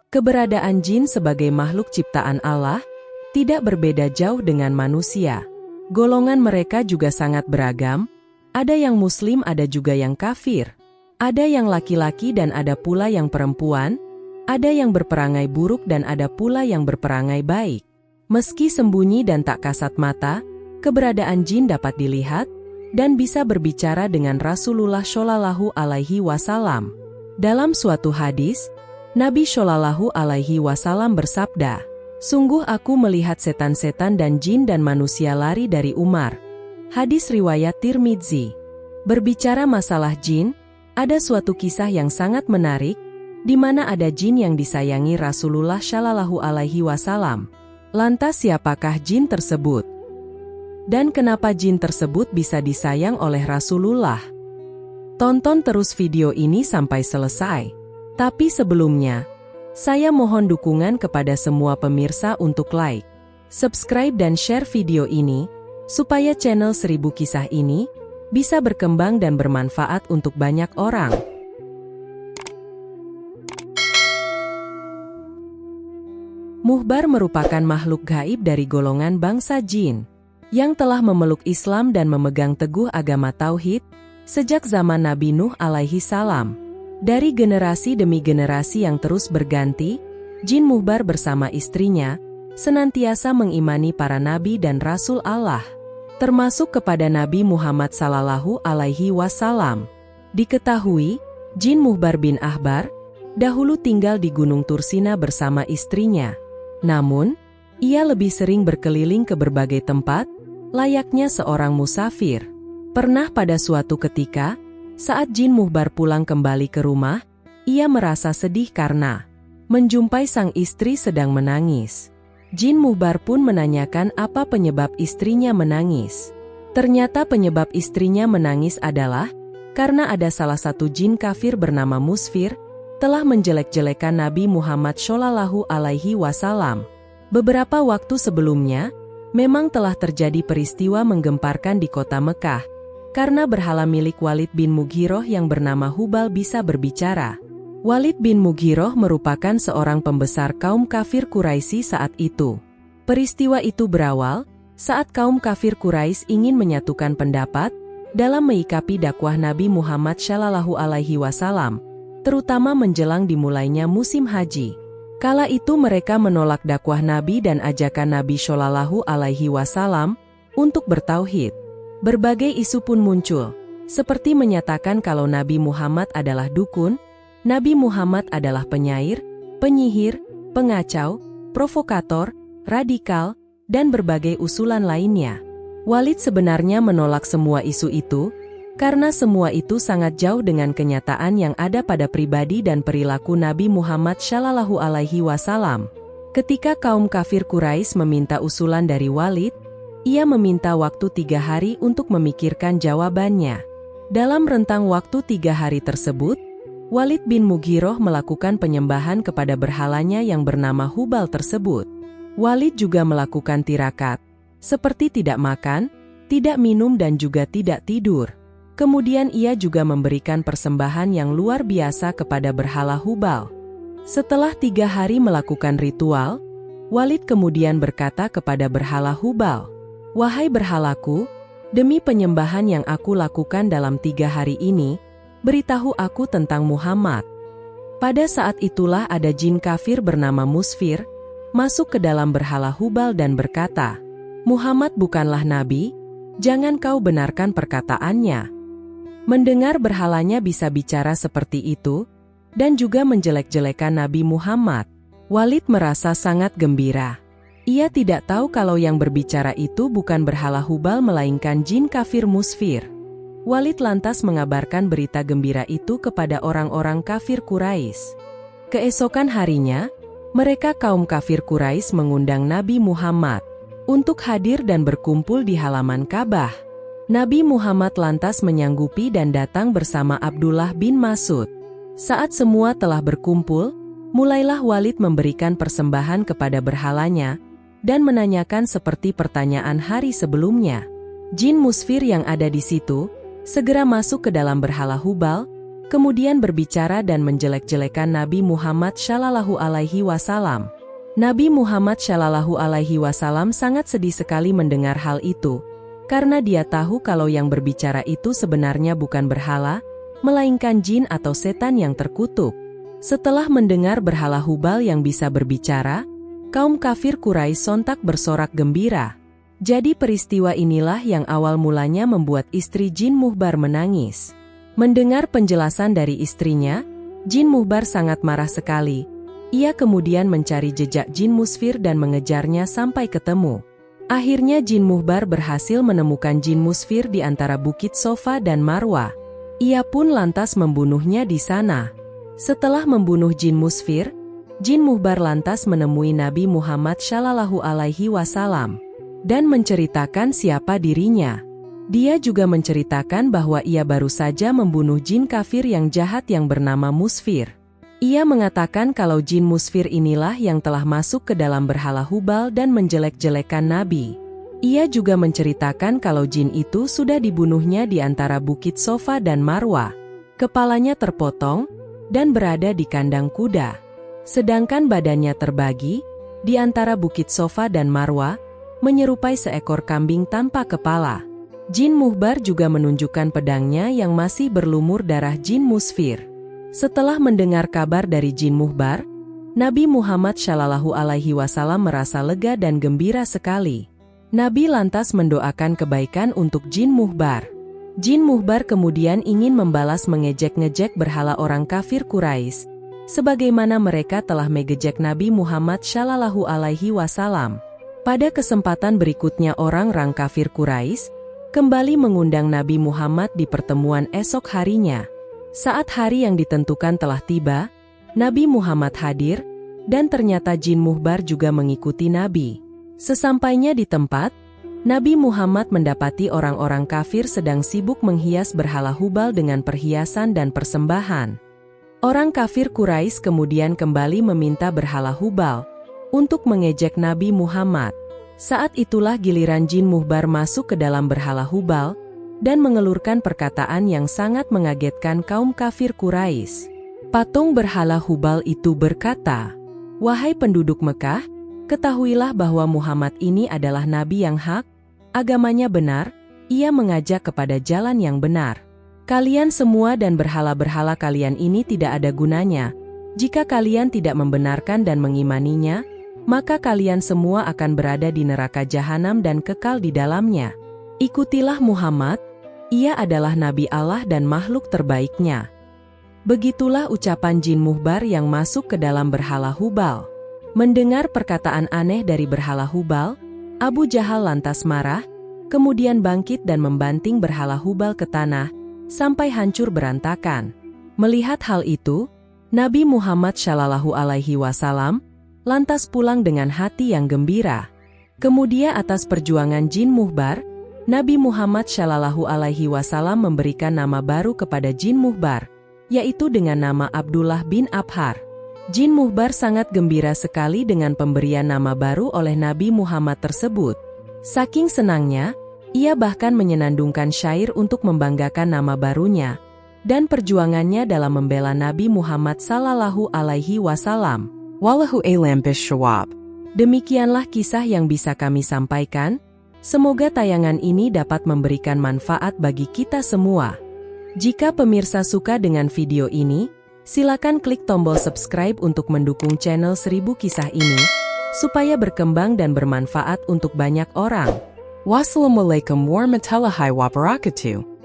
Keberadaan jin sebagai makhluk ciptaan Allah tidak berbeda jauh dengan manusia. Golongan mereka juga sangat beragam, ada yang muslim ada juga yang kafir. Ada yang laki-laki dan ada pula yang perempuan, ada yang berperangai buruk dan ada pula yang berperangai baik. Meski sembunyi dan tak kasat mata, keberadaan jin dapat dilihat dan bisa berbicara dengan Rasulullah Shallallahu Alaihi Wasallam. Dalam suatu hadis, Nabi Shallallahu Alaihi Wasallam bersabda, "Sungguh aku melihat setan-setan dan jin dan manusia lari dari Umar." Hadis riwayat Tirmidzi. Berbicara masalah jin, ada suatu kisah yang sangat menarik, di mana ada jin yang disayangi Rasulullah Shallallahu Alaihi Wasallam. Lantas siapakah jin tersebut? Dan kenapa jin tersebut bisa disayang oleh Rasulullah? Tonton terus video ini sampai selesai. Tapi sebelumnya, saya mohon dukungan kepada semua pemirsa untuk like, subscribe dan share video ini, supaya channel 1000 Kisah ini bisa berkembang dan bermanfaat untuk banyak orang. Muhbar merupakan makhluk gaib dari golongan bangsa jin, yang telah memeluk Islam dan memegang teguh agama Tauhid, sejak zaman Nabi Nuh alaihi salam. Dari generasi demi generasi yang terus berganti, jin Muhbar bersama istrinya, senantiasa mengimani para nabi dan rasul Allah, termasuk kepada Nabi Muhammad Sallallahu Alaihi Wasallam. Diketahui, jin Muhbar bin Ahbar, dahulu tinggal di Gunung Tursina bersama istrinya. Namun, ia lebih sering berkeliling ke berbagai tempat, layaknya seorang musafir. Pernah pada suatu ketika, saat jin Muhbar pulang kembali ke rumah, ia merasa sedih karena menjumpai sang istri sedang menangis. Jin Muhbar pun menanyakan apa penyebab istrinya menangis. Ternyata penyebab istrinya menangis adalah karena ada salah satu jin kafir bernama Musfir telah menjelek-jelekan Nabi Muhammad Shallallahu Alaihi Wasallam. Beberapa waktu sebelumnya, memang telah terjadi peristiwa menggemparkan di kota Mekah, karena berhala milik Walid bin Mughiroh yang bernama Hubal bisa berbicara. Walid bin Mughiroh merupakan seorang pembesar kaum kafir Quraisy saat itu. Peristiwa itu berawal saat kaum kafir Quraisy ingin menyatukan pendapat dalam menyikapi dakwah Nabi Muhammad Shallallahu Alaihi Wasallam, terutama menjelang dimulainya musim haji. Kala itu mereka menolak dakwah Nabi dan ajakan Nabi Shallallahu Alaihi Wasallam untuk bertauhid. Berbagai isu pun muncul, seperti menyatakan kalau Nabi Muhammad adalah dukun, Nabi Muhammad adalah penyair, penyihir, pengacau, provokator, radikal, dan berbagai usulan lainnya. Walid sebenarnya menolak semua isu itu, karena semua itu sangat jauh dengan kenyataan yang ada pada pribadi dan perilaku Nabi Muhammad Shallallahu Alaihi Wasallam. Ketika kaum kafir Quraisy meminta usulan dari Walid, ia meminta waktu 3 hari untuk memikirkan jawabannya. Dalam rentang waktu 3 hari tersebut, Walid bin Mughiroh melakukan penyembahan kepada berhalanya yang bernama Hubal tersebut. Walid juga melakukan tirakat, seperti tidak makan, tidak minum dan juga tidak tidur. Kemudian ia juga memberikan persembahan yang luar biasa kepada berhala Hubal. Setelah 3 hari melakukan ritual, Walid kemudian berkata kepada berhala Hubal, "Wahai berhalaku, demi penyembahan yang aku lakukan dalam 3 hari ini, beritahu aku tentang Muhammad." Pada saat itulah ada jin kafir bernama Musfir, masuk ke dalam berhala Hubal dan berkata, "Muhammad bukanlah nabi, jangan kau benarkan perkataannya." Mendengar berhalanya bisa bicara seperti itu, dan juga menjelek-jelekan Nabi Muhammad, Walid merasa sangat gembira. Ia tidak tahu kalau yang berbicara itu bukan berhala Hubal melainkan jin kafir Musfir. Walid lantas mengabarkan berita gembira itu kepada orang-orang kafir Quraisy. Keesokan harinya, mereka kaum kafir Quraisy mengundang Nabi Muhammad untuk hadir dan berkumpul di halaman Ka'bah. Nabi Muhammad lantas menyanggupi dan datang bersama Abdullah bin Mas'ud. Saat semua telah berkumpul, mulailah Walid memberikan persembahan kepada berhalanya, dan menanyakan seperti pertanyaan hari sebelumnya. Jin Musfir yang ada di situ segera masuk ke dalam berhala Hubal, kemudian berbicara dan menjelek-jelekan Nabi Muhammad Shallallahu Alaihi Wasallam. Nabi Muhammad Shallallahu Alaihi Wasallam sangat sedih sekali mendengar hal itu, karena dia tahu kalau yang berbicara itu sebenarnya bukan berhala, melainkan jin atau setan yang terkutuk. Setelah mendengar berhala Hubal yang bisa berbicara, kaum kafir Quraisy sontak bersorak gembira. Jadi peristiwa inilah yang awal mulanya membuat istri Jin Muhbar menangis. Mendengar penjelasan dari istrinya, Jin Muhbar sangat marah sekali. Ia kemudian mencari jejak Jin Musfir dan mengejarnya sampai ketemu. Akhirnya Jin Muhbar berhasil menemukan Jin Musfir di antara Bukit Sofa dan Marwah. Ia pun lantas membunuhnya di sana. Setelah membunuh Jin Musfir, Jin Muhbar lantas menemui Nabi Muhammad Shallallahu Alaihi Wasallam dan menceritakan siapa dirinya. Dia juga menceritakan bahwa ia baru saja membunuh jin kafir yang jahat yang bernama Musfir. Ia mengatakan kalau jin Musfir inilah yang telah masuk ke dalam berhala Hubal dan menjelek-jelekan Nabi. Ia juga menceritakan kalau jin itu sudah dibunuhnya di antara Bukit Sofa dan Marwah. Kepalanya terpotong dan berada di kandang kuda. Sedangkan badannya terbagi di antara Bukit Sofa dan Marwah, menyerupai seekor kambing tanpa kepala. Jin Muhbar juga menunjukkan pedangnya yang masih berlumur darah Jin Musfir. Setelah mendengar kabar dari Jin Muhbar, Nabi Muhammad Shallallahu Alaihi Wasallam merasa lega dan gembira sekali. Nabi lantas mendoakan kebaikan untuk Jin Muhbar. Jin Muhbar kemudian ingin membalas mengejek-ngejek berhala orang kafir Quraisy, sebagaimana mereka telah mengejek Nabi Muhammad Shallallahu Alaihi Wasallam. Pada kesempatan berikutnya orang-orang kafir Quraisy kembali mengundang Nabi Muhammad di pertemuan esok harinya. Saat hari yang ditentukan telah tiba, Nabi Muhammad hadir, dan ternyata Jin Muhbar juga mengikuti Nabi. Sesampainya di tempat, Nabi Muhammad mendapati orang-orang kafir sedang sibuk menghias berhala Hubal dengan perhiasan dan persembahan. Orang kafir Quraisy kemudian kembali meminta berhala Hubal untuk mengejek Nabi Muhammad. Saat itulah giliran Jin Muhbar masuk ke dalam berhala Hubal dan mengelurkan perkataan yang sangat mengagetkan kaum kafir Quraisy. Patung berhala Hubal itu berkata, "Wahai penduduk Mekah, ketahuilah bahwa Muhammad ini adalah nabi yang hak, agamanya benar, ia mengajak kepada jalan yang benar. Kalian semua dan berhala-berhala kalian ini tidak ada gunanya. Jika kalian tidak membenarkan dan mengimaninya, maka kalian semua akan berada di neraka jahanam dan kekal di dalamnya. Ikutilah Muhammad, ia adalah Nabi Allah dan makhluk terbaiknya." Begitulah ucapan Jin Muhbar yang masuk ke dalam berhala Hubal. Mendengar perkataan aneh dari berhala Hubal, Abu Jahal lantas marah, kemudian bangkit dan membanting berhala Hubal ke tanah, sampai hancur berantakan. Melihat hal itu, Nabi Muhammad Shallallahu Alaihi Wasallam lantas pulang dengan hati yang gembira. Kemudian atas perjuangan Jin Muhbar, Nabi Muhammad Shallallahu Alaihi Wasallam memberikan nama baru kepada Jin Muhbar, yaitu dengan nama Abdullah bin Abhar. Jin Muhbar sangat gembira sekali dengan pemberian nama baru oleh Nabi Muhammad tersebut. Saking senangnya, ia bahkan menyenandungkan syair untuk membanggakan nama barunya dan perjuangannya dalam membela Nabi Muhammad Sallallahu Alaihi Wasallam. Wallahu a'lam bishawab. Demikianlah kisah yang bisa kami sampaikan. Semoga tayangan ini dapat memberikan manfaat bagi kita semua. Jika pemirsa suka dengan video ini, silakan klik tombol subscribe untuk mendukung channel 1000 Kisah ini, supaya berkembang dan bermanfaat untuk banyak orang. Wassalamualaikum warahmatullahi wabarakatuh.